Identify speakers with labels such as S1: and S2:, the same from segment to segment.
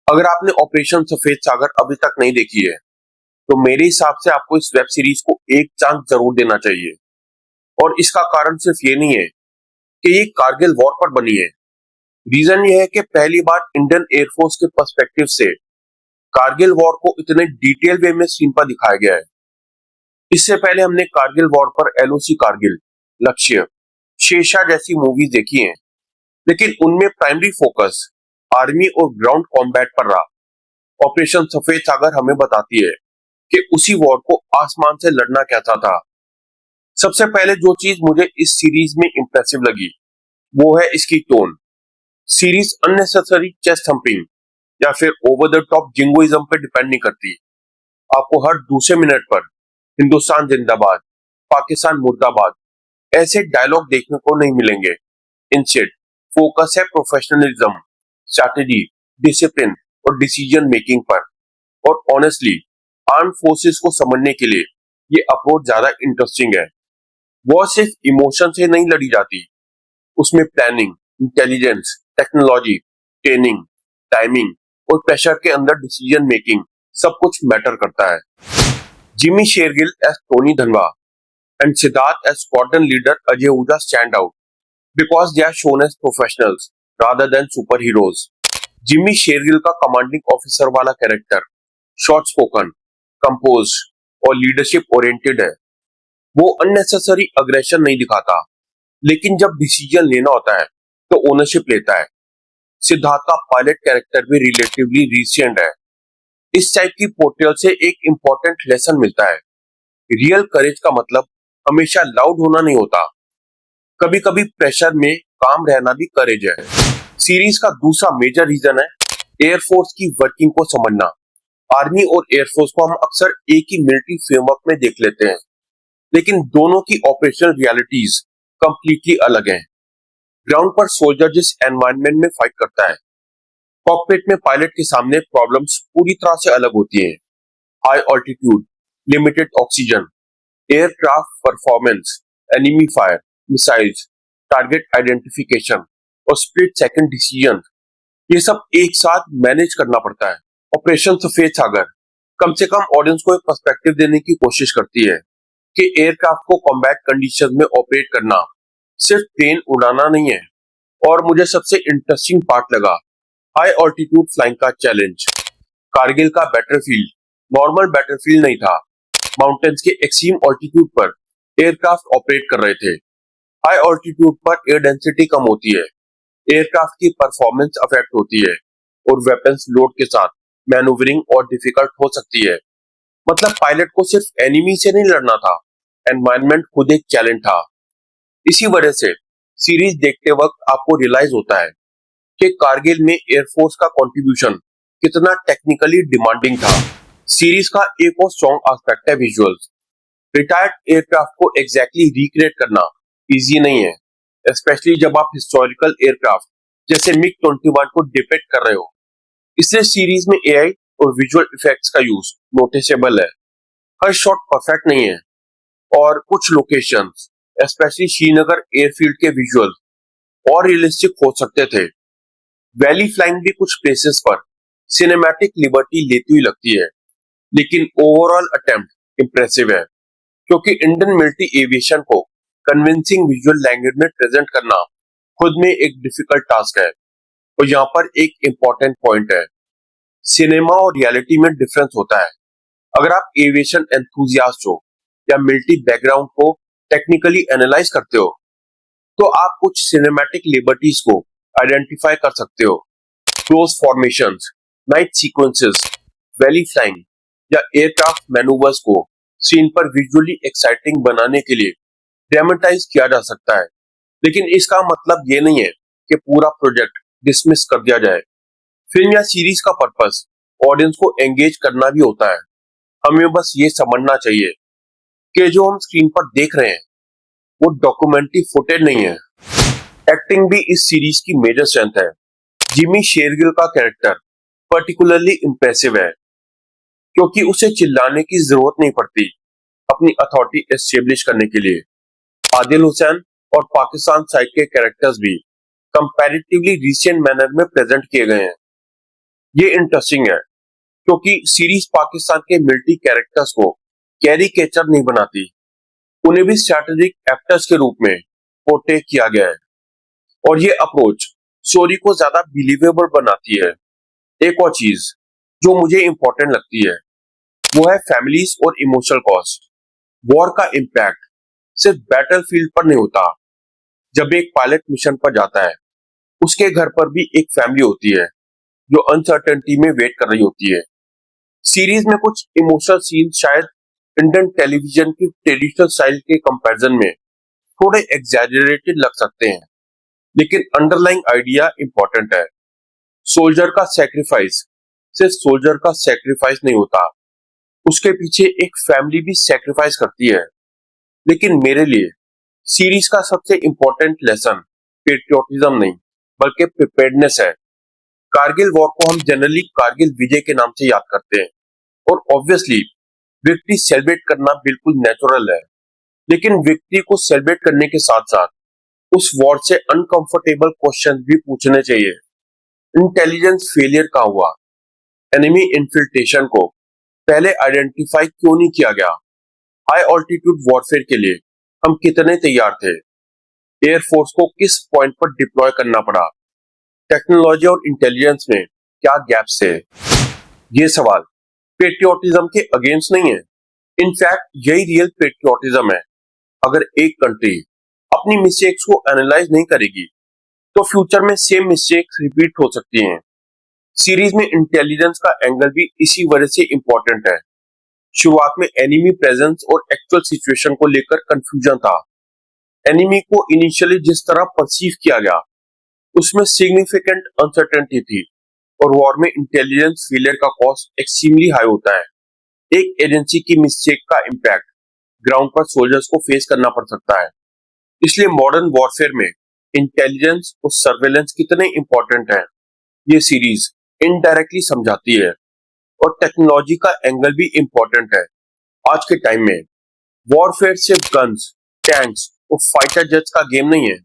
S1: अगर आपने ऑपरेशन सफेद सागर अभी तक नहीं देखी है तो मेरे हिसाब से आपको इस वेब सीरीज को एक चांस जरूर देना चाहिए। और इसका कारण सिर्फ ये नहीं है कि ये कारगिल वॉर पर बनी है। रीजन ये है कि पहली बार इंडियन एयरफोर्स के पर्सपेक्टिव से कारगिल वॉर को इतने डिटेल वे में स्क्रीन पर दिखाया गया है। इससे पहले हमने कारगिल वॉर पर एलओसी कारगिल, लक्ष्य, शेरशाह जैसी मूवीज देखी हैं, लेकिन उनमें प्राइमरी फोकस आर्मी और ग्राउंड कॉम्बैट पर रहा। ऑपरेशन सफेद सागर हमें बताती है कि उसी वॉर को आसमान से लड़ना कैसा था। सबसे पहले जो चीज मुझे इस सीरीज में इंप्रेसिव लगी वो है इसकी tone. Series unnecessary chest humping या फिर ओवर द टॉप जिंगोइज्म पे डिपेंड नहीं करती। आपको हर दूसरे मिनट पर हिंदुस्तान जिंदाबाद, पाकिस्तान मुर्दाबाद ऐसे डायलॉग देखने को नहीं मिलेंगे। इंस्टेड फोकस है प्रोफेशनलिज्म, स्ट्रैटेजी, डिसिप्लिन और डिसीजन मेकिंग पर। और ऑनेस्टली आर्म फोर्सेस को समझने के लिए ये अप्रोच ज्यादा इंटरेस्टिंग है। वो सिर्फ इमोशन से नहीं लड़ी जाती, उसमें planning, intelligence, technology, training, timing और प्रेशर के अंदर डिसीजन मेकिंग सब कुछ मैटर करता है। Jimmy Shergill as Tony Dhanoa and Siddharth as squadron leader Ajay Ahuja stand out because they are shown as professionals rather than superheroes. Jimmy Shergill का कमांडिंग ऑफिसर वाला character short spoken, composed और लीडरशिप ओरिएंटेड है। वो unnecessary aggression नहीं दिखाता, लेकिन जब डिसीजन लेना होता है तो ओनरशिप लेता है। सिद्धार्थ का पायलट कैरेक्टर भी रिलेटिवली रिसेंट है। इस टाइप की पोर्ट्रेल से एक इंपॉर्टेंट लेसन मिलता है। रियल करेज का मतलब हमेशा लाउड होना नहीं होता, कभी कभी प्रेशर में काम रहना भी करेज है। सीरीज का दूसरा मेजर रीजन है एयरफोर्स की वर्किंग को समझना। आर्मी और एयरफोर्स को हम अक्सर एक ही मिलिट्री फ्रेमवर्क में देख लेते हैं, लेकिन दोनों की ऑपरेशनल रियलिटीज कंप्लीटली अलग हैं। ग्राउंड पर सोल्जर जिस एनवायरनमेंट में फाइट करता है, कॉकपिट में पायलट के सामने प्रॉब्लम्स पूरी तरह से अलग होती हैं। High altitude, limited oxygen, aircraft performance, enemy fire, missiles, target identification और स्प्लिट सेकंड डिसीजन, ये सब एक साथ मैनेज करना पड़ता है। ऑपरेशन सफेद सागर कम से कम ऑडियंस को एक पर्सपेक्टिव देने की कोशिश करती है कि एयरक्राफ्ट को कॉम्बैट कंडीशंस में ऑपरेट करना सिर्फ प्लेन उड़ाना नहीं है। और मुझे सबसे इंटरेस्टिंग पार्ट लगा हाई ऑल्टीट्यूड फ्लाइंग का चैलेंज। कारगिल का बैटलफील्ड नॉर्मल बैटलफील्ड नहीं था। माउंटेन्स के एक्सट्रीम ऑल्टीट्यूड पर एयरक्राफ्ट ऑपरेट कर रहे थे। हाई ऑल्टीट्यूड पर एयर डेंसिटी कम होती है, एयरक्राफ्ट की परफॉर्मेंस अफेक्ट होती है और वेपन्स लोड के साथ मैनूवरिंग और डिफिकल्ट हो सकती है। मतलब पायलट को सिर्फ एनिमी से नहीं लड़ना था, एनवायरनमेंट खुद एक चैलेंज था। इसी वजह से सीरीज देखते वक्त आपको रियलाइज होता है कि कारगिल में एयरफोर्स का कंट्रीब्यूशन कितना टेक्निकली डिमांडिंग था। सीरीज का एक और स्ट्रॉन्ग एस्पेक्ट है विजुअल्स। रिटायर्ड एयरक्राफ्ट को एग्जैक्टली रिक्रिएट करना इजी नहीं है, स्पेशली जब आप हिस्टोरिकल एयरक्राफ्ट जैसे मिग-21 को डिपिक्ट कर रहे हो। इसलिए सीरीज में एआई और विजुअल इफेक्ट्स का यूज नोटिसेबल है। हर शॉट परफेक्ट नहीं है और कुछ लोकेशंस, स्पेशली श्रीनगर एयरफील्ड के विजुअल और रियलिस्टिक हो सकते थे। वैली फ्लाइंग भी कुछ प्लेसेस पर सिनेमैटिक लिबर्टी लेती हुई लगती है, लेकिन ओवरऑल अटेम्प्ट इंप्रेसिव है, क्योंकि इंडियन मिलिट्री एविएशन को कन्विंसिंग विजुअल लैंग्वेज में प्रेजेंट करना खुद में एक डिफिकल्ट टास्क है। और यहाँ पर एक इंपॉर्टेंट पॉइंट है, सिनेमा और रियलिटी में डिफरेंस होता है। अगर आप एविएशन एंथुसियास्ट हो या मिलिट्री बैकग्राउंड को टेक्निकली एनालाइज करते हो तो आप कुछ सिनेमैटिक लिबर्टीज को आइडेंटिफाई कर सकते हो। Close formations, night sequences, valley flying या एयरक्राफ्ट मैनूवर्स को सीन पर विजुअली एक्साइटिंग बनाने के लिए ड्रामेटाइज किया जा सकता है, लेकिन इसका मतलब ये नहीं है कि पूरा प्रोजेक्ट डिसमिस कर दिया जाए। फिल्म या सीरीज का पर्पस ऑडियंस को एंगेज करना भी होता है। हमें बस ये समझना चाहिए कि जो हम स्क्रीन पर देख रहे हैं वो डॉक्यूमेंट्री फुटेज नहीं है। एक्टिंग भी इस सीरीज की मेजर स्ट्रेंथ है। जिमी शेरगिल का कैरेक्टर पर्टिकुलरली इंप्रेसिव है, क्योंकि उसे चिल्लाने की जरूरत नहीं पड़ती अपनी अथॉरिटी एस्टेब्लिश करने के लिए। आदिल हुसैन और पाकिस्तान साइड के कैरेक्टर्स भी कंपैरेटिवली रिसेंट मैनर में प्रेजेंट किए गए हैं। ये इंटरेस्टिंग है क्योंकि सीरीज पाकिस्तान के मिलिट्री कैरेक्टर्स को कैरिकेचर नहीं बनाती, उन्हें भी स्ट्रैटेजिक एक्टर्स के रूप में पोर्ट्रे किया गया है और ये अप्रोच स्टोरी को ज्यादा बिलीवेबल बनाती है। एक और चीज जो मुझे इंपॉर्टेंट लगती है वो है फैमिलीज और इमोशनल कॉस्ट। वॉर का इम्पैक्ट सिर्फ बैटलफील्ड पर नहीं होता। जब एक पायलट मिशन पर जाता है उसके घर पर भी एक फैमिली होती है जो अनसर्टेनिटी में वेट कर रही होती है। सीरीज में कुछ इमोशनल सीन शायद इंडियन टेलीविजन की ट्रेडिशनल स्टाइल के कंपैरिजन में थोड़े एग्जैजरेटेड लग सकते हैं, लेकिन अंडरलाइंग आइडिया इंपॉर्टेंट है। सोल्जर का सैक्रिफाइस सिर्फ सोल्जर का सैक्रिफाइस नहीं होता, उसके पीछे एक फैमिली भी सैक्रिफाइस करती है। लेकिन मेरे लिए सीरीज का सबसे इंपॉर्टेंट लेसन पेट्रियोटिज्म नहीं बल्कि प्रिपेयर्डनेस है। कारगिल वॉर को हम जनरली कारगिल विजय के नाम से याद करते हैं और ऑब्वियसली विक्ट्री सेलिब्रेट करना बिल्कुल नेचुरल है, लेकिन विक्ट्री को सेलिब्रेट करने के साथ साथ उस वॉर से अनकंफर्टेबल क्वेश्चंस भी पूछने चाहिए। इंटेलिजेंस फेलियर कहाँ हुआ? एनिमी इन्फिल्ट्रेशन को पहले आइडेंटिफाई क्यों नहीं किया गया? हाई ऑल्टीट्यूड वॉरफेयर के लिए हम कितने तैयार थे? एयरफोर्स को किस पॉइंट पर डिप्लॉय करना पड़ा? टेक्नोलॉजी और इंटेलिजेंस में क्या गैप्स थे? ये सवाल पेट्रियोटिज्म के अगेंस्ट नहीं है। इनफैक्ट यही रियल पेट्रियोटिज्म है। अगर एक कंट्री अपनी मिस्टेक्स को एनालाइज नहीं करेगी तो फ्यूचर में सेम मिस्टेक्स रिपीट हो सकती हैं। सीरीज में इंटेलिजेंस का एंगल भी इसी वजह से इंपॉर्टेंट है। शुरुआत में एनिमी प्रेजेंस और एक्चुअल सिचुएशन को लेकर कंफ्यूजन था। एनिमी को इनिशियली जिस तरह परसीव किया गया उसमें सिग्निफिकेंट अनसर्टेनिटी थी और वॉर में इंटेलिजेंस फेलियर का कॉस्ट एक्सट्रीमली हाई होता है। एक एजेंसी की मिस्टेक का इम्पैक्ट ग्राउंड पर सोल्जर्स को फेस करना पड़ सकता है। इसलिए मॉडर्न वॉरफेयर में इंटेलिजेंस और सर्वेलेंस कितने इंपॉर्टेंट है ये सीरीज इनडायरेक्टली समझाती है। और टेक्नोलॉजी का एंगल भी इंपॉर्टेंट है। आज के टाइम में वॉरफेयर सिर्फ गन्स, टैंक्स और फाइटर जेट्स का गेम नहीं है।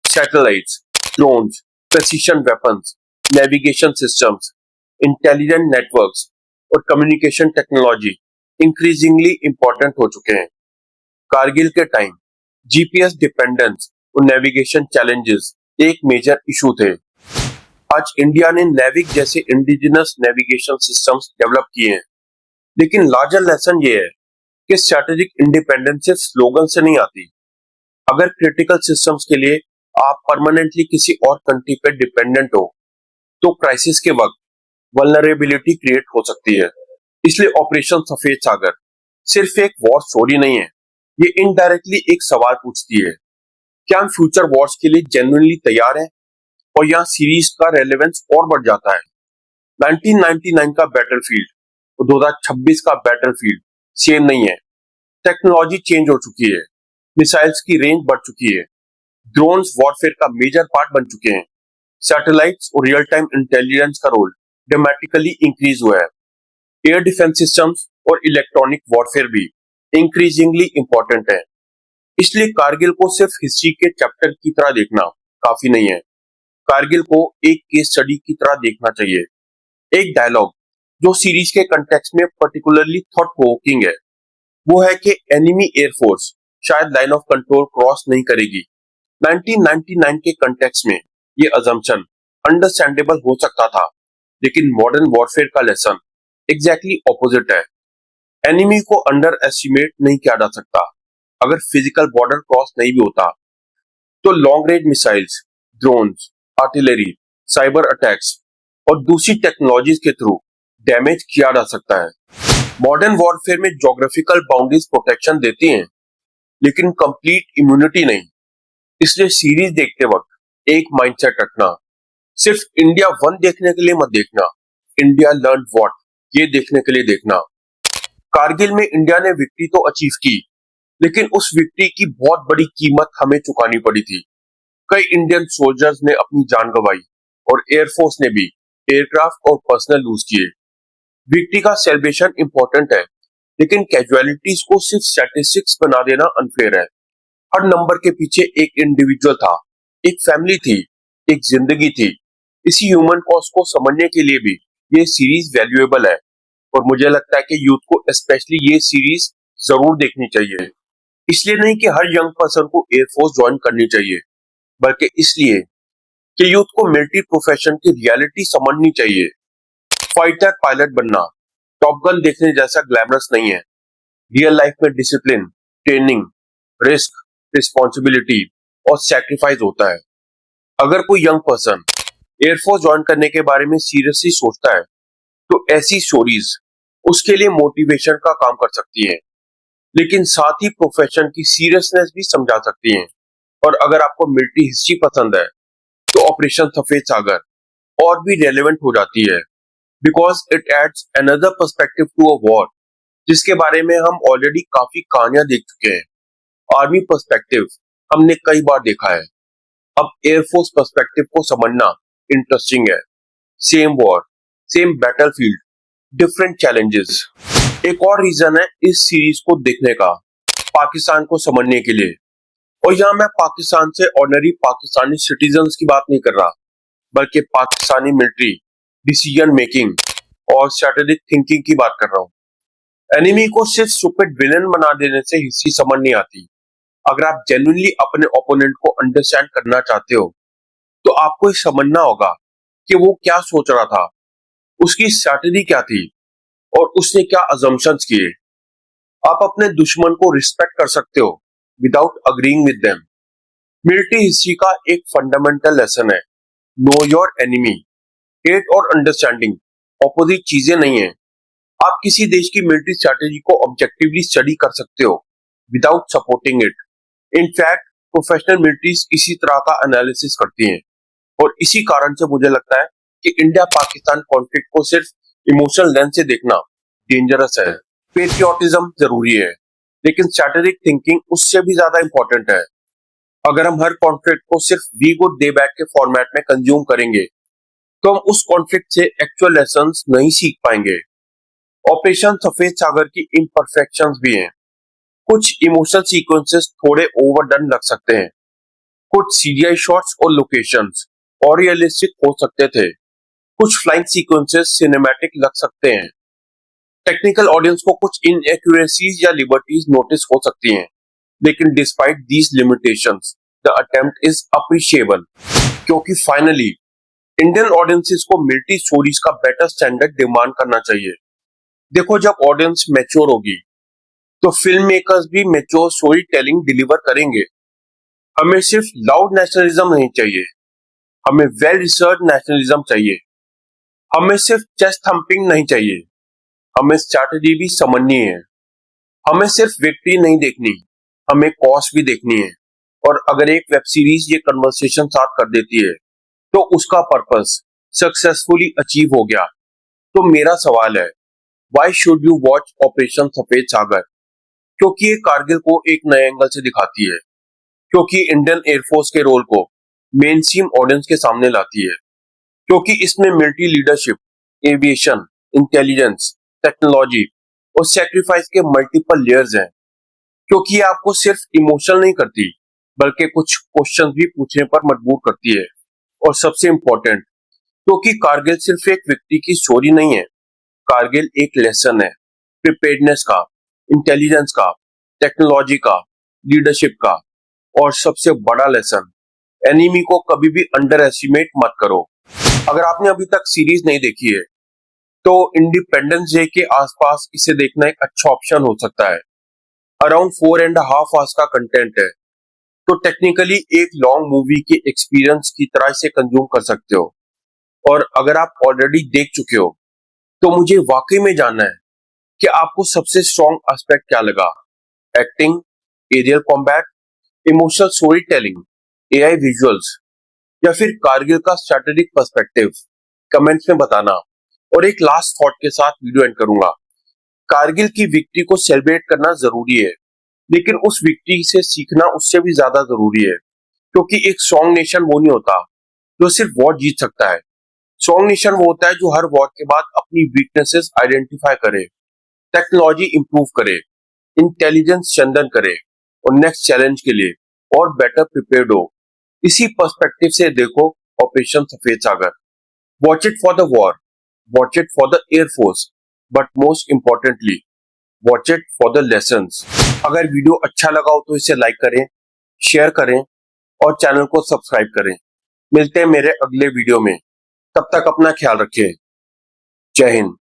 S1: Satellites, drones, precision weapons, navigation systems, intelligent networks और कम्युनिकेशन टेक्नोलॉजी इंक्रीजिंगली इंपॉर्टेंट हो चुके हैं। कारगिल के टाइम जीपीएस डिपेंडेंस और नेविगेशन चैलेंजेस एक मेजर इशू थे। आज इंडिया ने नेविक जैसे इंडिजिनस नेविगेशन सिस्टम्स डेवलप किए हैं, लेकिन लार्जर लेसन ये है कि स्ट्रैटेजिक इंडिपेंडेंस सिर्फ स्लोगन से नहीं आती। अगर क्रिटिकल सिस्टम्स के लिए आप परमानेंटली किसी और कंट्री पे डिपेंडेंट हो तो क्राइसिस के वक्त वल्नरेबिलिटी क्रिएट हो सकती है। इसलिए ऑपरेशन सफेद सागर सिर्फ एक वॉर स्टोरी नहीं है, ये इनडायरेक्टली एक सवाल पूछती है, क्या हम फ्यूचर वॉर्स के लिए जेन्युइनली तैयार हैं? और यहाँ सीरीज का रेलेवेंस और बढ़ जाता है। 1999 का बैटलफील्ड और 2026 का बैटलफील्ड सेम नहीं है। टेक्नोलॉजी चेंज हो चुकी है, मिसाइल्स की रेंज बढ़ चुकी है, ड्रोन्स वॉरफेयर का मेजर पार्ट बन चुके हैं, सैटेलाइट्स और रियल टाइम इंटेलिजेंस का रोल ड्रामेटिकली इंक्रीज हुआ है। एयर डिफेंस सिस्टम्स और इलेक्ट्रॉनिक वॉरफेयर भी इंक्रीजिंगली इंपॉर्टेंट है। इसलिए कारगिल को सिर्फ हिस्ट्री के चैप्टर की तरह देखना काफी नहीं है। कारगिल को एक केस स्टडी की तरह देखना चाहिए। एक डायलॉग जो सीरीज के कंटेक्स्ट में पर्टिकुलरली थॉट प्रोवोकिंग है वो है कि एनिमी एयरफोर्स शायद लाइन ऑफ कंट्रोल क्रॉस नहीं करेगी। 1999 के कंटेक्स्ट में ये अजम्पशन अंडरस्टैंडेबल हो सकता था, लेकिन मॉडर्न वॉरफेयर का लेसन एग्जैक्टली ऑपोजिट है। एनिमी को अंडर एस्टिमेट नहीं किया जा सकता। अगर फिजिकल बॉर्डर क्रॉस नहीं भी होता तो long range missiles, drones, artillery, cyber attacks और दूसरी टेक्नोलॉजीज के थ्रू डैमेज किया जा सकता है। मॉडर्न वॉरफेयर में ज्योग्राफिकल बाउंड्रीज प्रोटेक्शन देती हैं, लेकिन कंप्लीट इम्यूनिटी नहीं। इसलिए सीरीज देखते वक्त एक माइंडसेट रखना, सिर्फ इंडिया वन देखने के लिए मत देखना, इंडिया लर्न व्हाट ये देखने के लिए देखना। कारगिल में इंडिया ने विक्ट्री तो अचीव की, लेकिन उस विक्ट्री की बहुत बड़ी कीमत हमें चुकानी पड़ी थी। कई इंडियन सोल्जर्स ने अपनी जान गंवाई और एयरफोर्स ने भी एयरक्राफ्ट और पर्सनल लूज किए। विक्ट्री का सेलिब्रेशन इंपॉर्टेंट है, लेकिन कैजुअलिटीज को सिर्फ स्टैटिस्टिक्स बना देना अनफेयर है। हर नंबर के पीछे एक इंडिविजुअल था, एक फैमिली थी, एक जिंदगी थी। इसी ह्यूमन कॉस्ट को समझने के लिए भी ये सीरीज वैल्यूएबल है और मुझे लगता है कि यूथ को स्पेशली ये सीरीज जरूर देखनी चाहिए। इसलिए नहीं कि हर यंग पर्सन को एयरफोर्स ज्वाइन करनी चाहिए, बल्कि इसलिए कि यूथ को मिलिट्री प्रोफेशन की रियलिटी समझनी चाहिए। फाइटर पायलट बनना टॉप गन देखने जैसा ग्लैमरस नहीं है। रियल लाइफ में डिसिप्लिन, ट्रेनिंग, रिस्क, रिस्पॉन्सिबिलिटी और सैक्रिफाइस होता है। अगर कोई यंग पर्सन एयरफोर्स ज्वाइन करने के बारे में सीरियसली सोचता है तो ऐसी स्टोरीज उसके लिए मोटिवेशन का काम कर सकती हैं, लेकिन साथ ही प्रोफेशन की सीरियसनेस भी समझा सकती हैं। और अगर आपको मिलिट्री हिस्ट्री पसंद है तो ऑपरेशन सफेद सागर और भी रेलेवेंट हो जाती है, because it adds another perspective to a war जिसके बारे में हम ऑलरेडी काफी कहानियां देख चुके हैं। आर्मी पर्सपेक्टिव हमने कई बार देखा है, अब एयरफोर्स पर्सपेक्टिव को समझना इंटरेस्टिंग है। Same war, same battlefield, different challenges. एक और रीजन है इस सीरीज को देखने का, पाकिस्तान को समझने के लिए। और यहाँ मैं पाकिस्तान से ऑर्डिनरी पाकिस्तानी सिटीजन्स की बात नहीं कर रहा, बल्कि पाकिस्तानी मिलिट्री डिसीजन मेकिंग और स्ट्रेटेजिक थिंकिंग की बात कर रहा हूँ। एनिमी को सिर्फ स्टूपिड विलन बना देने से हिस्ट्री समझ नहीं आती। अगर आप जेन्युइनली अपने ओपोनेंट को अंडरस्टैंड करना चाहते हो तो आपको ये समझना होगा कि वो क्या सोच रहा था, उसकी स्ट्रैटेजी क्या थी और उसने क्या अजम्पशंस किए। आप अपने दुश्मन को रिस्पेक्ट कर सकते हो without agreeing with them. Military history का एक फंडामेंटल लेसन है, नो योर एनिमी। हेट और अंडरस्टैंडिंग ऑपोजिट चीजें नहीं है। आप किसी देश की मिलिट्री स्ट्रैटेजी को ऑब्जेक्टिवली स्टडी कर सकते हो without supporting it. In fact professional militaries इसी तरह का एनालिसिस करती हैं और इसी कारण से मुझे लगता है कि इंडिया पाकिस्तान कॉन्फ्लिक्ट को सिर्फ इमोशनल लेंस से देखना डेंजरस है। पेट्रियोटिज्म जरूरी है, लेकिन स्ट्रैटेजिक थिंकिंग उससे भी ज्यादा इंपॉर्टेंट है। अगर हम हर कॉन्फ्लिक्ट को सिर्फ वी गुड दे बैड के फॉर्मेट में कंज्यूम करेंगे तो हम उस कॉन्फ्लिक्ट से एक्चुअल लेसन्स नहीं सीख पाएंगे। ऑपरेशन सफेद सागर की इम्परफेक्शंस भी हैं। कुछ इमोशनल सीक्वेंसेस थोड़े ओवरडन लग सकते हैं, कुछ सीजीआई शॉट्स और लोकेशंस और रियलिस्टिक हो सकते थे, कुछ फ्लाइंग सीक्वेंसेस सिनेमैटिक लग सकते हैं। टेक्निकल ऑडियंस को कुछ इनएक्यूरेसीज या लिबर्टीज नोटिस हो सकती हैं, लेकिन despite these limitations the attempt is appreciable, क्योंकि फाइनली इंडियन ऑडियंसेस को मिलिट्री स्टोरीज का बेटर स्टैंडर्ड डिमांड करना चाहिए। देखो, जब ऑडियंस मैच्योर होगी तो फिल्म मेकर्स भी मैच्योर स्टोरी टेलिंग डिलीवर करेंगे। हमें सिर्फ लाउड नेशनलिज्म नहीं चाहिए, हमें वेल रिसर्च नेशनलिज्म चाहिए। हमें सिर्फ चेस्ट थंपिंग नहीं चाहिए, हमें स्ट्रैटेजी भी समझनी है। हमें सिर्फ विक्ट्री नहीं देखनी, हमें कॉस्ट भी देखनी है। और अगर एक वेब सीरीज ये कन्वर्सेशन स्टार्ट कर देती है तो उसका पर्पस सक्सेसफुली अचीव हो गया। तो मेरा सवाल है, why should you watch operation Safed सागर? क्योंकि ये कारगिल को एक नए एंगल से दिखाती है, क्योंकि इंडियन एयरफोर्स के रोल को मेन स्ट्रीम ऑडियंस के सामने लाती है, क्योंकि इसमें military leadership, aviation, intelligence, technology और सैक्रिफाइस के मल्टीपल लेयर्स हैं, क्योंकि ये आपको सिर्फ इमोशनल नहीं करती बल्कि कुछ क्वेश्चंस भी पूछने पर मजबूर करती है। और सबसे इंपॉर्टेंट, क्योंकि कारगिल सिर्फ एक व्यक्ति की स्टोरी नहीं है, कारगिल एक लेसन है प्रिपेयर्डनेस का, इंटेलिजेंस का, टेक्नोलॉजी का, लीडरशिप का। और सबसे बड़ा लेसन, एनिमी को कभी भी अंडर एस्टिमेट मत करो। अगर आपने अभी तक सीरीज नहीं देखी है तो इंडिपेंडेंस डे के आसपास इसे देखना एक अच्छा ऑप्शन हो सकता है। अराउंड 4.5 आवर्स का कंटेंट है, तो टेक्निकली एक लॉन्ग मूवी के एक्सपीरियंस की तरह इसे कंज्यूम कर सकते हो। और अगर आप ऑलरेडी देख चुके हो तो मुझे वाकई में जानना है कि आपको सबसे स्ट्रॉन्ग एस्पेक्ट क्या लगा। Acting, aerial combat, emotional story telling, AI visuals, या फिर कारगिल का स्ट्रेटेजिक पर्सपेक्टिव? कमेंट्स में बताना। और एक लास्ट थॉट के साथ वीडियो एंड करूंगा। कारगिल की विक्ट्री को सेलिब्रेट करना जरूरी है, लेकिन उस विक्ट्री से सीखना उससे भी ज्यादा जरूरी है, क्योंकि एक स्ट्रॉन्ग नेशन वो नहीं होता जो सिर्फ वॉर जीत सकता है। स्ट्रॉन्ग नेशन वो होता है जो हर वॉर के बाद अपनी वीकनेसेस आइडेंटिफाई करे, टेक्नोलॉजी इंप्रूव करे, इंटेलिजेंस स्ट्रेंथन करे और नेक्स्ट चैलेंज के लिए और बेटर प्रिपेयर्ड हो। इसी पर्सपेक्टिव से देखो operation Safed Sagar. Watch it for the war, watch it for the air force, but most importantly watch it for the lessons. अगर वीडियो अच्छा लगा हो तो इसे लाइक करें, शेयर करें और चैनल को सब्सक्राइब करें। मिलते हैं मेरे अगले वीडियो में, तब तक अपना ख्याल रखें। जय हिंद।